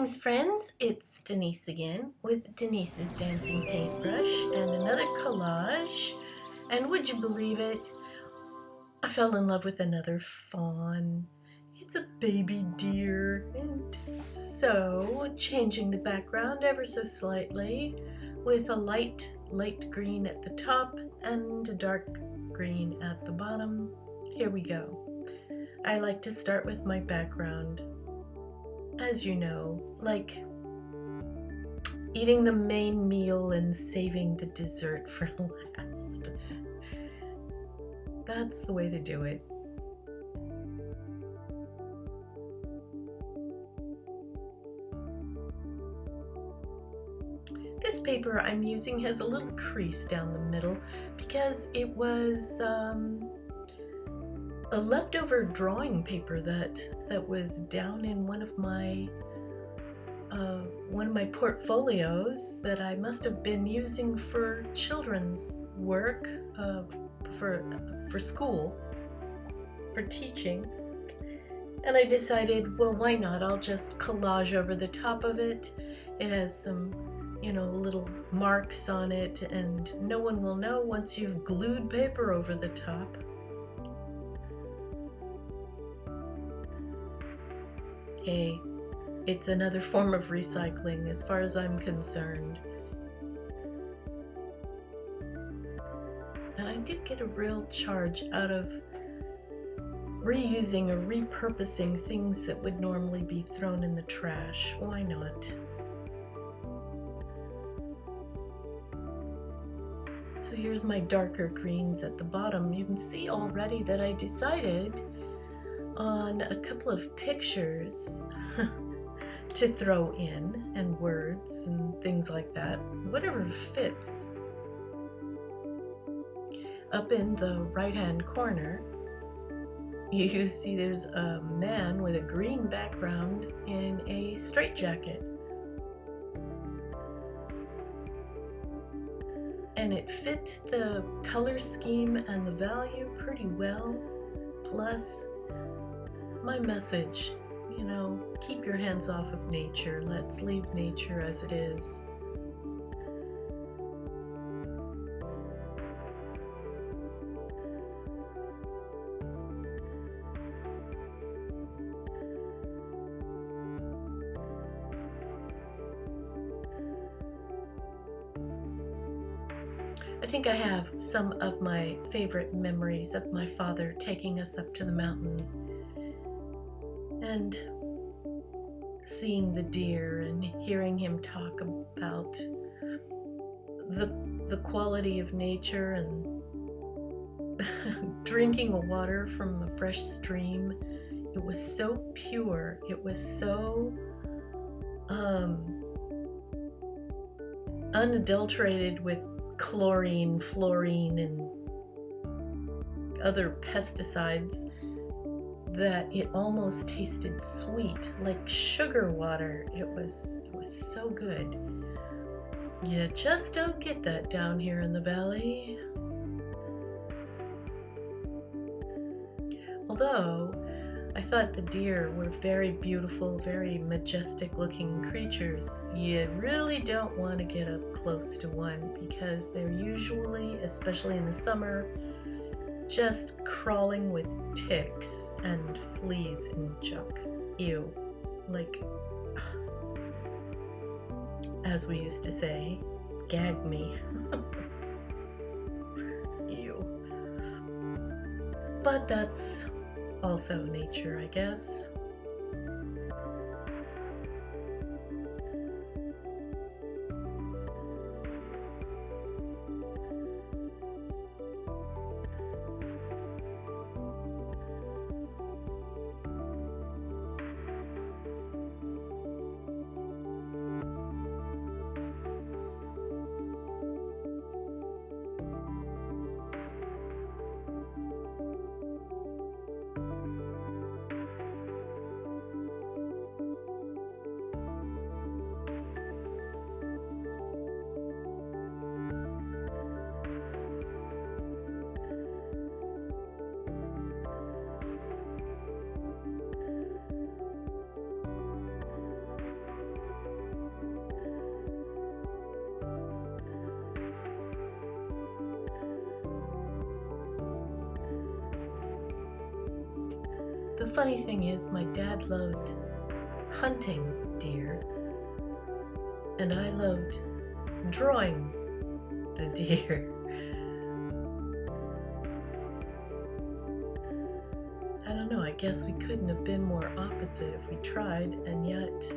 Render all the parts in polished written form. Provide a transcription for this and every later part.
Greetings, friends. It's Denise again with Denise's Dancing Paintbrush and another collage. And would you believe it? I fell in love with another fawn. It's a baby deer, and so changing the background ever so slightly with a light green at the top and a dark green at the bottom. Here we go. I like to start with my background. As you know, like eating the main meal and saving the dessert for last. That's the way to do it. This paper I'm using has a little crease down the middle because it was a leftover drawing paper that was down in one of my portfolios that I must have been using for children's work for school, for teaching. And I decided, well, why not? I'll just collage over the top of it. It has some, little marks on it, and no one will know once you've glued paper over the top. Hey, it's another form of recycling as far as I'm concerned. And I did get a real charge out of reusing or repurposing things that would normally be thrown in the trash. Why not? So here's my darker greens at the bottom. You can see already that I decided on a couple of pictures to throw in, and words and things like that, whatever fits. Up in the right hand corner you see there's a man with a green background in a straitjacket, and it fit the color scheme and the value pretty well, plus my message, keep your hands off of nature. Let's leave nature as it is. I think I have some of my favorite memories of my father taking us up to the mountains and seeing the deer and hearing him talk about the quality of nature and drinking water from a fresh stream. It was so pure. It was so unadulterated with chlorine, fluorine, and other pesticides that it almost tasted sweet, like sugar water. It was so good. You just don't get that down here in the valley. Although I thought the deer were very beautiful, very majestic looking creatures, you really don't want to get up close to one because they're usually, especially in the summer, just crawling with ticks and fleas and junk. Ew. Like, as we used to say, gag me. Ew. But that's also nature, I guess. The funny thing is, my dad loved hunting deer, and I loved drawing the deer. I don't know, I guess we couldn't have been more opposite if we tried, and yet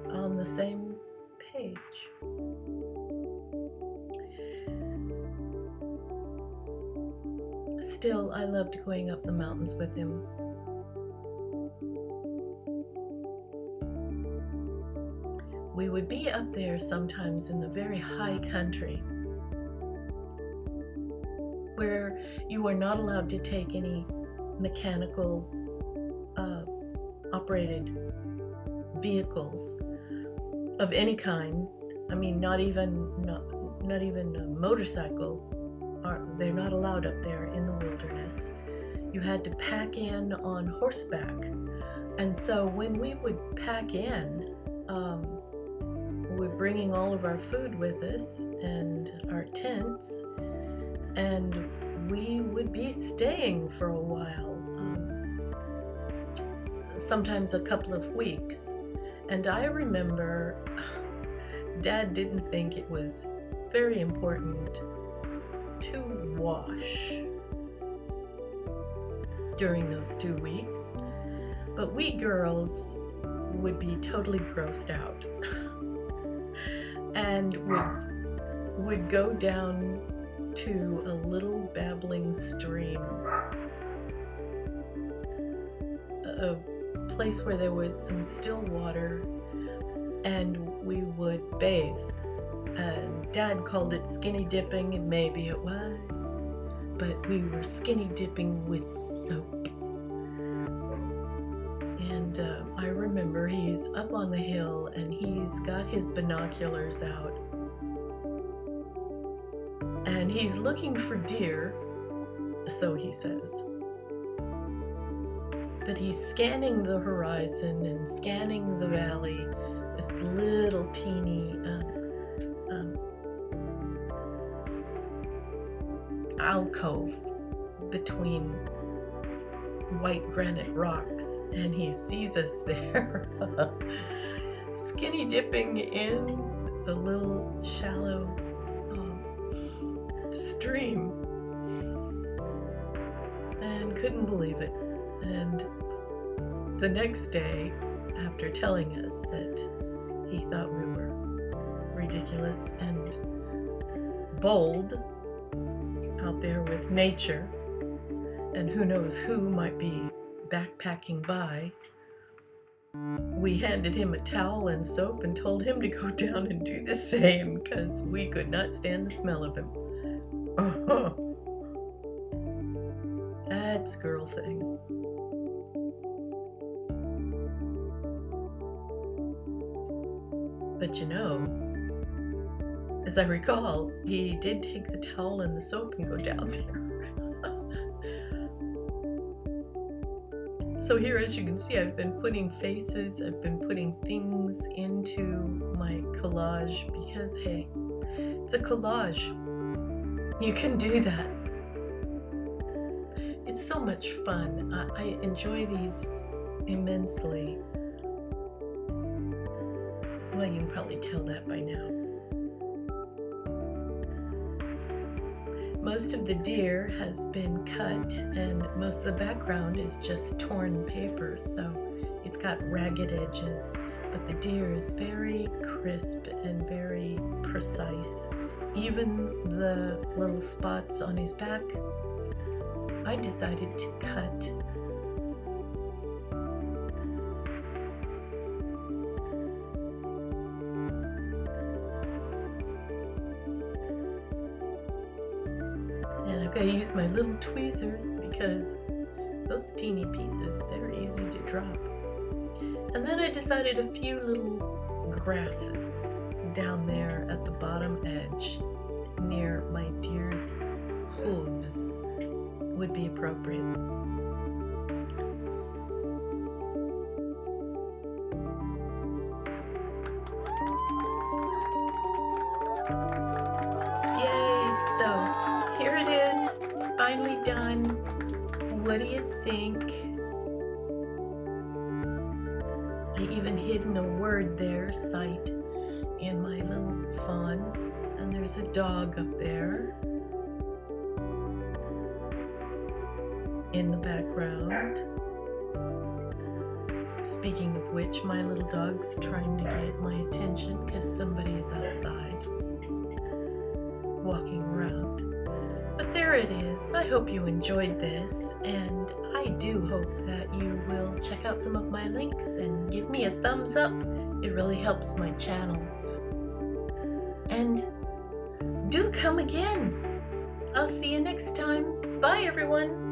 on the same page. Still, I loved going up the mountains with him. We would be up there sometimes in the very high country, where you are not allowed to take any mechanical operated vehicles of any kind. I mean, not even a motorcycle. They're not allowed up there in the wilderness. You had to pack in on horseback. And so when we would pack in, we're bringing all of our food with us and our tents, and we would be staying for a while, sometimes a couple of weeks. And I remember Dad didn't think it was very important to wash during those 2 weeks, but we girls would be totally grossed out and would go down to a little babbling stream, a place where there was some still water, and we would bathe. And Dad called it skinny dipping, and maybe it was, but we were skinny dipping with soap. And I remember he's up on the hill and he's got his binoculars out and he's looking for deer, so he says. But he's scanning the horizon and scanning the valley, this little teeny alcove between white granite rocks, and he sees us there skinny dipping in the little shallow stream, and couldn't believe it. And the next day, after telling us that he thought we were ridiculous and bold out there with nature, and who knows who might be backpacking by, we handed him a towel and soap and told him to go down and do the same, because we could not stand the smell of him. That's a girl thing. But you know, as I recall, he did take the towel and the soap and go down there. So here, as you can see, I've been putting faces, I've been putting things into my collage because, hey, it's a collage. You can do that. It's so much fun. I enjoy these immensely. Well, you can probably tell that by now. Most of the deer has been cut, and most of the background is just torn paper, so it's got ragged edges, but the deer is very crisp and very precise. Even the little spots on his back, I decided to cut. And I've got to use my little tweezers because those teeny pieces, they're easy to drop. And then I decided a few little grasses down there at the bottom edge near my deer's hooves would be appropriate. Yay! So here it is, finally done. What do you think? I even hidden a word there, sight, in my little faun. And there's a dog up there in the background. Speaking of which, my little dog's trying to get my attention because somebody is outside walking around. But there it is. I hope you enjoyed this, and I do hope that you will check out some of my links and give me a thumbs up. It really helps my channel. And do come again. I'll see you next time. Bye, everyone.